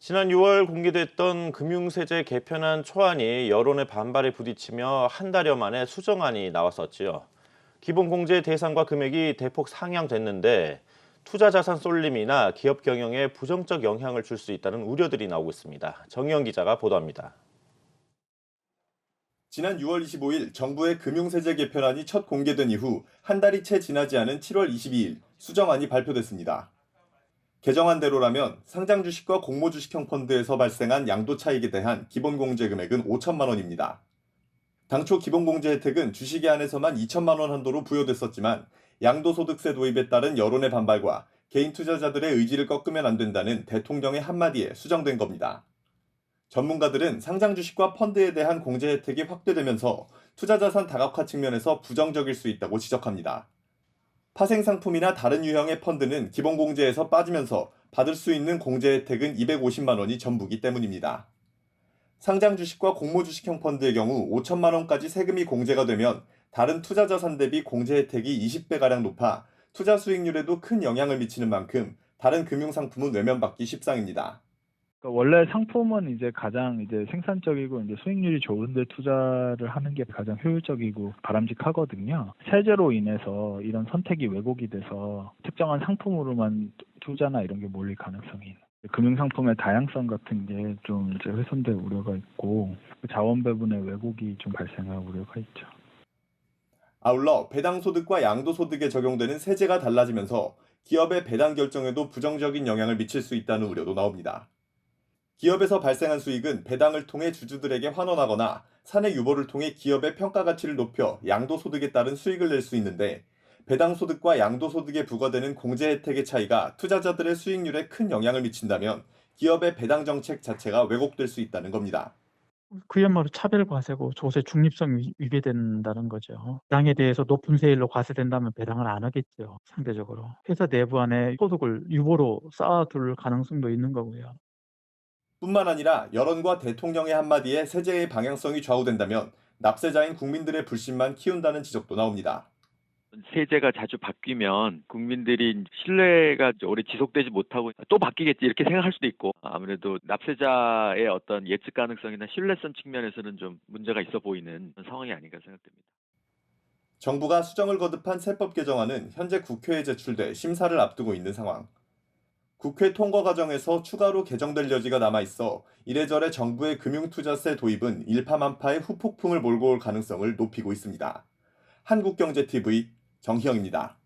지난 6월 공개됐던 금융세제 개편안 초안이 여론의 반발에 부딪히며 한 달여 만에 수정안이 나왔었지요. 기본공제 대상과 금액이 대폭 상향됐는데 투자 자산 쏠림이나 기업 경영에 부정적 영향을 줄 수 있다는 우려들이 나오고 있습니다. 정의영 기자가 보도합니다. 지난 6월 25일 정부의 금융세제 개편안이 첫 공개된 이후 한 달이 채 지나지 않은 7월 22일 수정안이 발표됐습니다. 개정안대로라면 상장 주식과 공모 주식형 펀드에서 발생한 양도 차익에 대한 기본공제 금액은 5천만 원입니다. 당초 기본공제 혜택은 주식에 한해서만 2천만 원 한도로 부여됐었지만 양도소득세 도입에 따른 여론의 반발과 개인 투자자들의 의지를 꺾으면 안 된다는 대통령의 한마디에 수정된 겁니다. 전문가들은 상장 주식과 펀드에 대한 공제 혜택이 확대되면서 투자자산 다각화 측면에서 부정적일 수 있다고 지적합니다. 파생 상품이나 다른 유형의 펀드는 기본 공제에서 빠지면서 받을 수 있는 공제 혜택은 250만 원이 전부기 때문입니다. 상장 주식과 공모 주식형 펀드의 경우 5천만 원까지 세금이 공제가 되면 다른 투자 자산 대비 공제 혜택이 20배가량 높아 투자 수익률에도 큰 영향을 미치는 만큼 다른 금융 상품은 외면받기 십상입니다. 그러니까 원래 상품은 이제 가장 이제 생산적이고 이제 수익률이 좋은데 투자를 하는 게 가장 효율적이고 바람직하거든요. 세제로 인해서 이런 선택이 왜곡이 돼서 특정한 상품으로만 투자나 이런 게 몰릴 가능성이 있는. 금융 상품의 다양성 같은 게 좀 이제 훼손될 우려가 있고 자원 배분의 왜곡이 좀 발생할 우려가 있죠. 아울러 배당 소득과 양도 소득에 적용되는 세제가 달라지면서 기업의 배당 결정에도 부정적인 영향을 미칠 수 있다는 우려도 나옵니다. 기업에서 발생한 수익은 배당을 통해 주주들에게 환원하거나 사내 유보를 통해 기업의 평가 가치를 높여 양도소득에 따른 수익을 낼 수 있는데 배당소득과 양도소득에 부과되는 공제 혜택의 차이가 투자자들의 수익률에 큰 영향을 미친다면 기업의 배당 정책 자체가 왜곡될 수 있다는 겁니다. 그야말로 차별과세고 조세 중립성이 위배된다는 거죠. 배당에 대해서 높은 세율로 과세된다면 배당을 안 하겠죠, 상대적으로. 회사 내부 안에 소득을 유보로 쌓아둘 가능성도 있는 거고요. 뿐만 아니라 여론과 대통령의 한마디에 세제의 방향성이 좌우된다면 납세자인 국민들의 불신만 키운다는 지적도 나옵니다. 세제가 자주 바뀌면 국민들이 신뢰가 오래 지속되지 못하고 또 바뀌겠지 이렇게 생각할 수도 있고 아무래도 납세자의 어떤 예측 가능성이나 신뢰성 측면에서는 좀 문제가 있어 보이는 상황이 아닌가 생각됩니다. 정부가 수정을 거듭한 세법 개정안은 현재 국회에 제출돼 심사를 앞두고 있는 상황. 국회 통과 과정에서 추가로 개정될 여지가 남아있어 이래저래 정부의 금융투자세 도입은 일파만파의 후폭풍을 몰고 올 가능성을 높이고 있습니다. 한국경제TV 정희영입니다.